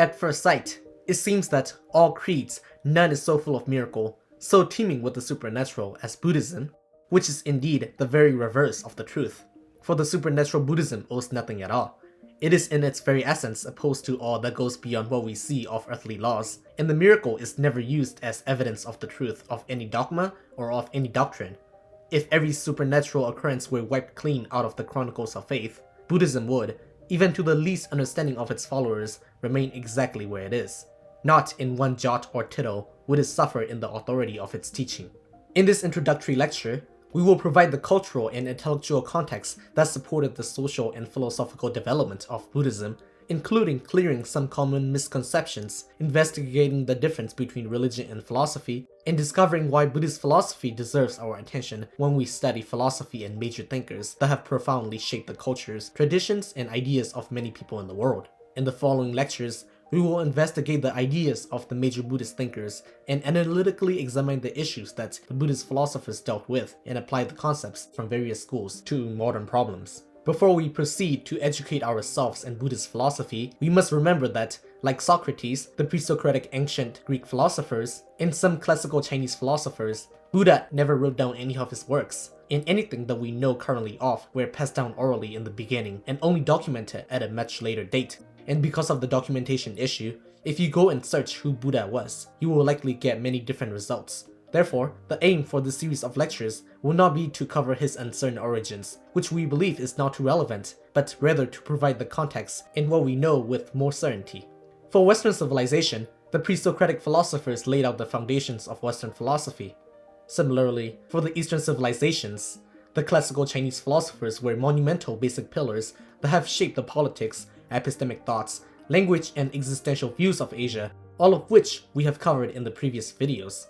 At first sight, it seems that all creeds, none is so full of miracle, so teeming with the supernatural as Buddhism, which is indeed the very reverse of the truth. For the supernatural Buddhism owes nothing at all. It is in its very essence opposed to all that goes beyond what we see of earthly laws, and the miracle is never used as evidence of the truth of any dogma or of any doctrine. If every supernatural occurrence were wiped clean out of the chronicles of faith, Buddhism would, even to the least understanding of its followers, remain exactly where it is. Not in one jot or tittle would it suffer in the authority of its teaching. In this introductory lecture, we will provide the cultural and intellectual context that supported the social and philosophical development of Buddhism, including clearing some common misconceptions, investigating the difference between religion and philosophy, and discovering why Buddhist philosophy deserves our attention when we study philosophy and major thinkers that have profoundly shaped the cultures, traditions, and ideas of many people in the world. In the following lectures, we will investigate the ideas of the major Buddhist thinkers and analytically examine the issues that the Buddhist philosophers dealt with and apply the concepts from various schools to modern problems. Before we proceed to educate ourselves in Buddhist philosophy, we must remember that, like Socrates, the pre-Socratic ancient Greek philosophers, and some classical Chinese philosophers, Buddha never wrote down any of his works, and anything that we know currently of were passed down orally in the beginning and only documented at a much later date. And because of the documentation issue, if you go and search who Buddha was, you will likely get many different results. Therefore, the aim for this series of lectures will not be to cover his uncertain origins, which we believe is not too relevant, but rather to provide the context in what we know with more certainty. For Western civilization, the pre-Socratic philosophers laid out the foundations of Western philosophy. Similarly, for the Eastern civilizations, the classical Chinese philosophers were monumental basic pillars that have shaped the politics, epistemic thoughts, language, and existential views of Asia, all of which we have covered in the previous videos.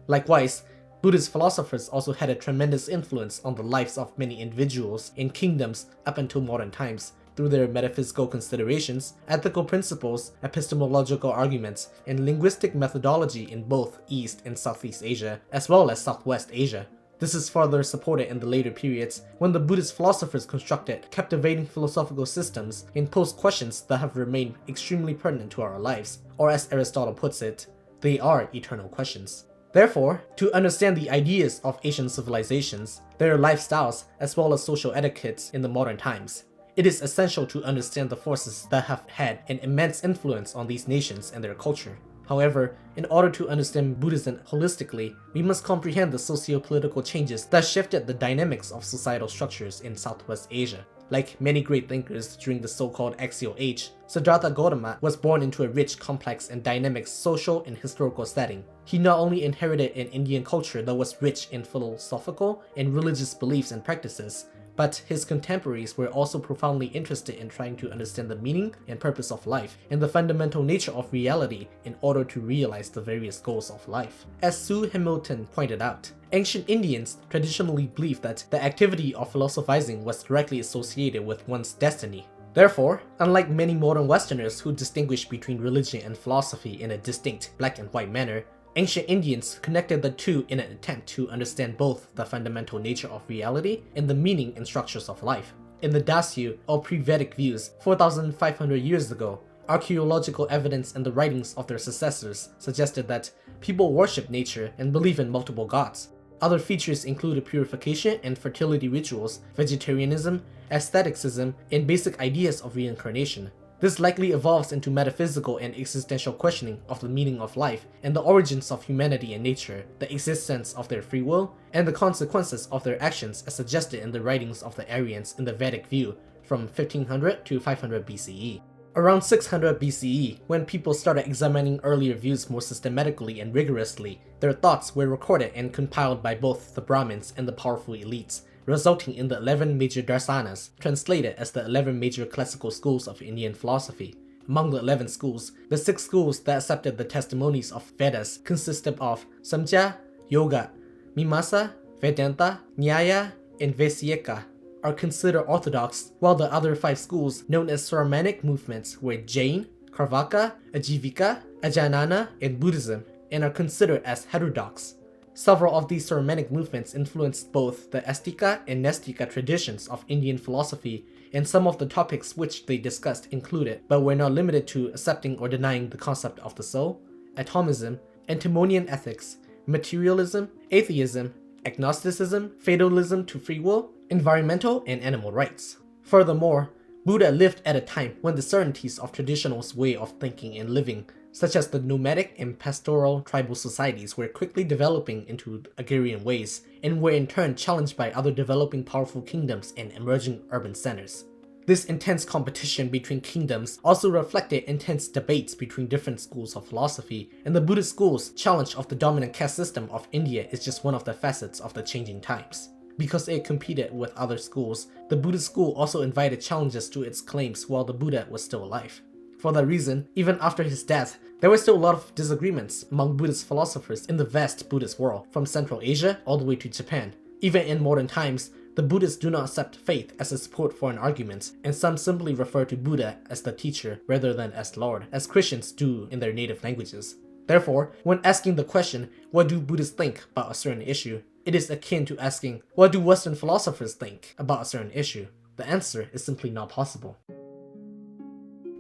Likewise, Buddhist philosophers also had a tremendous influence on the lives of many individuals in kingdoms up until modern times through their metaphysical considerations, ethical principles, epistemological arguments, and linguistic methodology in both East and Southeast Asia, as well as Southwest Asia. This is further supported in the later periods when the Buddhist philosophers constructed captivating philosophical systems and posed questions that have remained extremely pertinent to our lives, or as Aristotle puts it, they are eternal questions. Therefore, to understand the ideas of Asian civilizations, their lifestyles, as well as social etiquettes in the modern times, it is essential to understand the forces that have had an immense influence on these nations and their culture. However, in order to understand Buddhism holistically, we must comprehend the socio-political changes that shifted the dynamics of societal structures in Southwest Asia. Like many great thinkers during the so-called Axial Age, Siddhartha Gautama was born into a rich, complex, and dynamic social and historical setting. He not only inherited an Indian culture that was rich in philosophical and religious beliefs and practices, but his contemporaries were also profoundly interested in trying to understand the meaning and purpose of life and the fundamental nature of reality in order to realize the various goals of life. As Sue Hamilton pointed out, ancient Indians traditionally believed that the activity of philosophizing was directly associated with one's destiny. Therefore, unlike many modern Westerners who distinguish between religion and philosophy in a distinct black and white manner, ancient Indians connected the two in an attempt to understand both the fundamental nature of reality and the meaning and structures of life. In the Dasyu, or pre-Vedic views, 4,500 years ago, archaeological evidence and the writings of their successors suggested that people worship nature and believe in multiple gods. Other features included purification and fertility rituals, vegetarianism, aestheticism, and basic ideas of reincarnation. This likely evolves into metaphysical and existential questioning of the meaning of life and the origins of humanity and nature, the existence of their free will, and the consequences of their actions as suggested in the writings of the Aryans in the Vedic view from 1500 to 500 BCE. Around 600 BCE, when people started examining earlier views more systematically and rigorously, their thoughts were recorded and compiled by both the Brahmins and the powerful elites, resulting in the 11 major darsanas, translated as the 11 major classical schools of Indian philosophy. Among the 11 schools, the 6 schools that accepted the testimonies of Vedas consisted of Samkhya, Yoga, Mimamsa, Vedanta, Nyaya, and Vaishyaka, are considered orthodox, while the other 5 schools, known as Swarmanic movements, were Jain, Carvaka, Ajivika, Ajanana, and Buddhism, and are considered as heterodox. Several of these Ceremonic movements influenced both the Astika and Nastika traditions of Indian philosophy, and some of the topics which they discussed included, but were not limited to, accepting or denying the concept of the soul, atomism, antinomian ethics, materialism, atheism, agnosticism, fatalism to free will, environmental and animal rights. Furthermore, Buddha lived at a time when the certainties of traditional way of thinking and living, such as the nomadic and pastoral tribal societies, were quickly developing into agrarian ways, and were in turn challenged by other developing powerful kingdoms and emerging urban centers. This intense competition between kingdoms also reflected intense debates between different schools of philosophy, and the Buddhist school's challenge of the dominant caste system of India is just one of the facets of the changing times. Because it competed with other schools, the Buddhist school also invited challenges to its claims while the Buddha was still alive. For that reason, even after his death, there were still a lot of disagreements among Buddhist philosophers in the vast Buddhist world, from Central Asia all the way to Japan. Even in modern times, the Buddhists do not accept faith as a support for an argument, and some simply refer to Buddha as the teacher rather than as Lord, as Christians do in their native languages. Therefore, when asking the question, what do Buddhists think about a certain issue, it is akin to asking, what do Western philosophers think about a certain issue? The answer is simply not possible.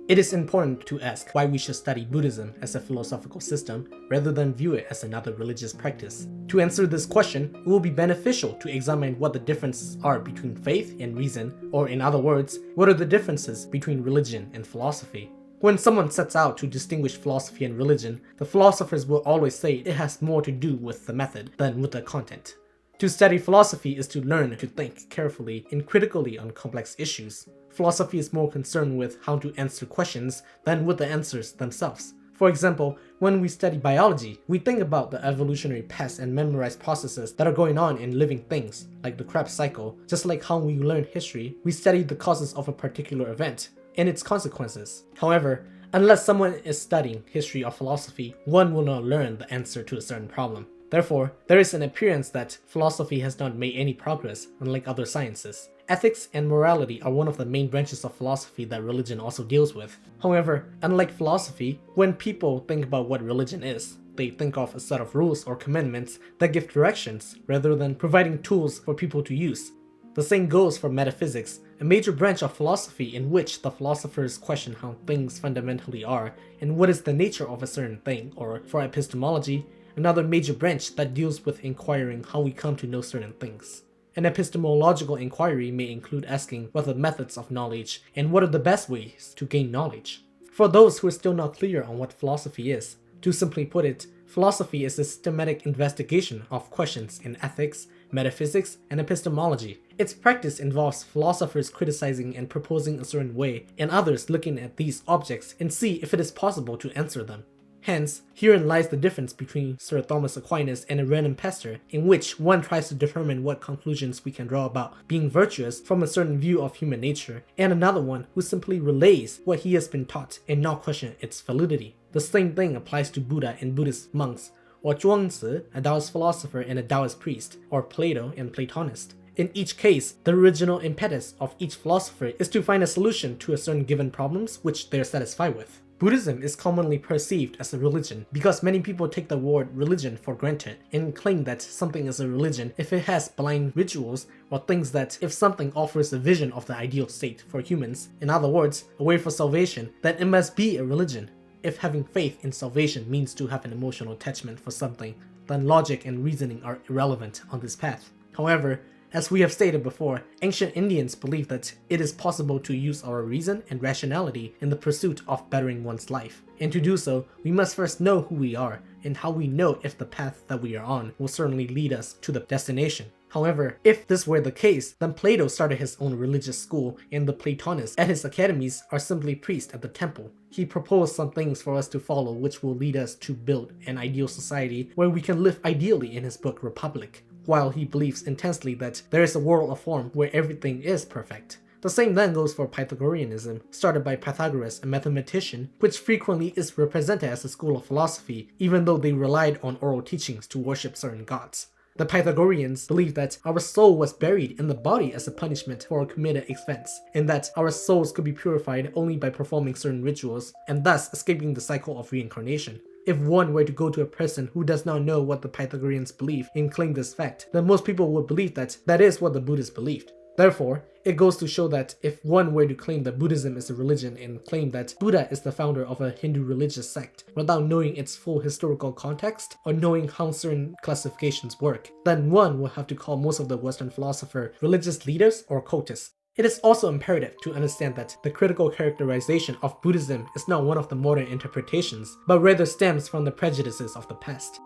It is important to ask why we should study Buddhism as a philosophical system rather than view it as another religious practice. To answer this question, it will be beneficial to examine what the differences are between faith and reason, or in other words, what are the differences between religion and philosophy. When someone sets out to distinguish philosophy and religion, the philosophers will always say it has more to do with the method than with the content. To study philosophy is to learn to think carefully and critically on complex issues. Philosophy is more concerned with how to answer questions than with the answers themselves. For example, when we study biology, we think about the evolutionary paths and memorize processes that are going on in living things, like the Krebs cycle. Just like how we learn history, we study the causes of a particular event and its consequences. However, unless someone is studying history or philosophy, one will not learn the answer to a certain problem. Therefore, there is an appearance that philosophy has not made any progress, unlike other sciences. Ethics and morality are one of the main branches of philosophy that religion also deals with. However, unlike philosophy, when people think about what religion is, they think of a set of rules or commandments that give directions rather than providing tools for people to use. The same goes for metaphysics, a major branch of philosophy in which the philosophers question how things fundamentally are and what is the nature of a certain thing, or for epistemology, another major branch that deals with inquiring how we come to know certain things. An epistemological inquiry may include asking what are the methods of knowledge and what are the best ways to gain knowledge. For those who are still not clear on what philosophy is, to simply put it, philosophy is a systematic investigation of questions in ethics, metaphysics, and epistemology. Its practice involves philosophers criticizing and proposing a certain way, and others looking at these objects and see if it is possible to answer them. Hence, herein lies the difference between Sir Thomas Aquinas and a random pastor, in which one tries to determine what conclusions we can draw about being virtuous from a certain view of human nature, and another one who simply relays what he has been taught and not question its validity. The same thing applies to Buddha and Buddhist monks, or Zhuangzi, a Taoist philosopher and a Taoist priest, or Plato and Platonist. In each case, the original impetus of each philosopher is to find a solution to a certain given problems which they are satisfied with. Buddhism is commonly perceived as a religion because many people take the word religion for granted and claim that something is a religion if it has blind rituals, or thinks that if something offers a vision of the ideal state for humans, in other words, a way for salvation, then it must be a religion. If having faith in salvation means to have an emotional attachment for something, then logic and reasoning are irrelevant on this path. However, as we have stated before, ancient Indians believed that it is possible to use our reason and rationality in the pursuit of bettering one's life. And to do so, we must first know who we are and how we know if the path that we are on will certainly lead us to the destination. However, if this were the case, then Plato started his own religious school, and the Platonists at his academies are simply priests at the temple. He proposed some things for us to follow which will lead us to build an ideal society where we can live ideally in his book Republic, while he believes intensely that there is a world of form where everything is perfect. The same then goes for Pythagoreanism, started by Pythagoras, a mathematician, which frequently is represented as a school of philosophy, even though they relied on oral teachings to worship certain gods. The Pythagoreans believed that our soul was buried in the body as a punishment for a committed offense, and that our souls could be purified only by performing certain rituals, and thus escaping the cycle of reincarnation. If one were to go to a person who does not know what the Pythagoreans believe and claim this fact, then most people would believe that that is what the Buddhists believed. Therefore, it goes to show that if one were to claim that Buddhism is a religion and claim that Buddha is the founder of a Hindu religious sect without knowing its full historical context or knowing how certain classifications work, then one will have to call most of the Western philosophers religious leaders or cultists. It is also imperative to understand that the critical characterization of Buddhism is not one of the modern interpretations, but rather stems from the prejudices of the past.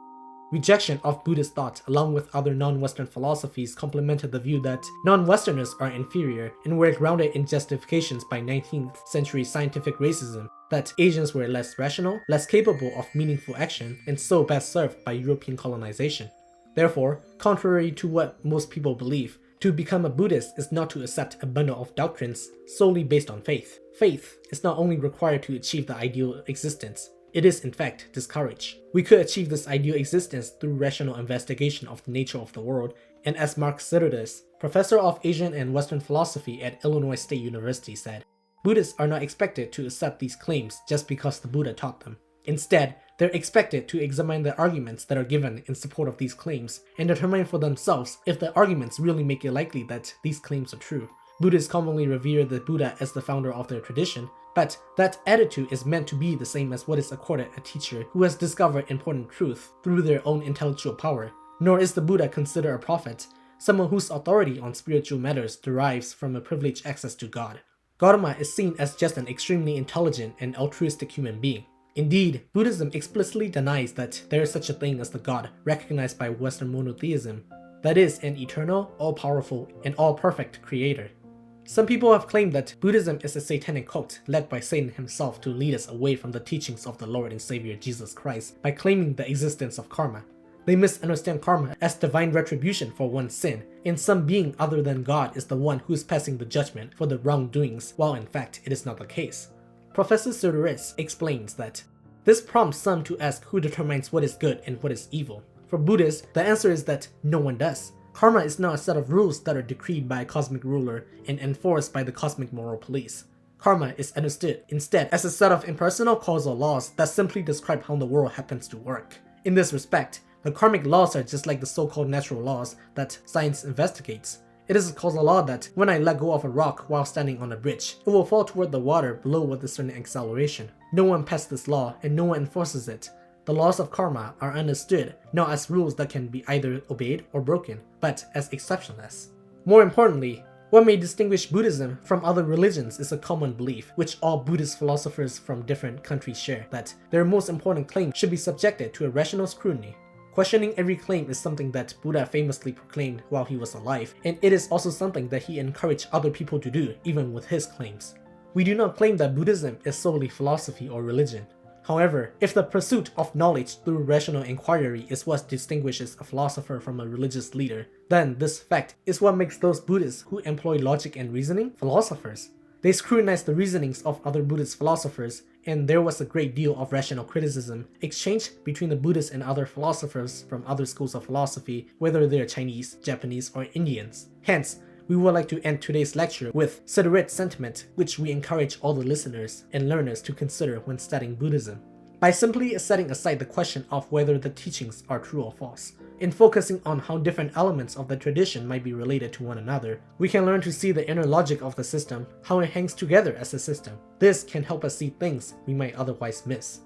Rejection of Buddhist thought along with other non-Western philosophies complemented the view that non-Westerners are inferior and were grounded in justifications by 19th century scientific racism, that Asians were less rational, less capable of meaningful action, and so best served by European colonization. Therefore, contrary to what most people believe, to become a Buddhist is not to accept a bundle of doctrines solely based on faith. Faith is not only required to achieve the ideal existence, it is in fact discouraged. We could achieve this ideal existence through rational investigation of the nature of the world, and as Mark Sirudis, professor of Asian and Western philosophy at Illinois State University said, Buddhists are not expected to accept these claims just because the Buddha taught them. Instead, they're expected to examine the arguments that are given in support of these claims and determine for themselves if the arguments really make it likely that these claims are true. Buddhists commonly revere the Buddha as the founder of their tradition, but that attitude is meant to be the same as what is accorded a teacher who has discovered important truth through their own intellectual power. Nor is the Buddha considered a prophet, someone whose authority on spiritual matters derives from a privileged access to God. Gautama is seen as just an extremely intelligent and altruistic human being. Indeed, Buddhism explicitly denies that there is such a thing as the God recognized by Western monotheism, that is, an eternal, all-powerful, and all-perfect creator. Some people have claimed that Buddhism is a satanic cult led by Satan himself to lead us away from the teachings of the Lord and Savior Jesus Christ by claiming the existence of karma. They misunderstand karma as divine retribution for one's sin, and some being other than God is the one who is passing the judgment for the wrongdoings, while in fact it is not the case. Professor Sirudis explains that this prompts some to ask who determines what is good and what is evil. For Buddhists, the answer is that no one does. Karma is not a set of rules that are decreed by a cosmic ruler and enforced by the cosmic moral police. Karma is understood instead as a set of impersonal causal laws that simply describe how the world happens to work. In this respect, the karmic laws are just like the so-called natural laws that science investigates. It is a causal law that when I let go of a rock while standing on a bridge, it will fall toward the water below with a certain acceleration. No one passed this law and no one enforces it. The laws of karma are understood not as rules that can be either obeyed or broken, but as exceptionless. More importantly, what may distinguish Buddhism from other religions is a common belief, which all Buddhist philosophers from different countries share, that their most important claim should be subjected to a rational scrutiny. Questioning every claim is something that Buddha famously proclaimed while he was alive, and it is also something that he encouraged other people to do, even with his claims. We do not claim that Buddhism is solely philosophy or religion. However, if the pursuit of knowledge through rational inquiry is what distinguishes a philosopher from a religious leader, then this fact is what makes those Buddhists who employ logic and reasoning philosophers. They scrutinize the reasonings of other Buddhist philosophers, and there was a great deal of rational criticism exchanged between the Buddhists and other philosophers from other schools of philosophy, whether they are Chinese, Japanese, or Indians. Hence, we would like to end today's lecture with Sirudis' sentiment, which we encourage all the listeners and learners to consider when studying Buddhism. By simply setting aside the question of whether the teachings are true or false, and focusing on how different elements of the tradition might be related to one another, we can learn to see the inner logic of the system, how it hangs together as a system. This can help us see things we might otherwise miss.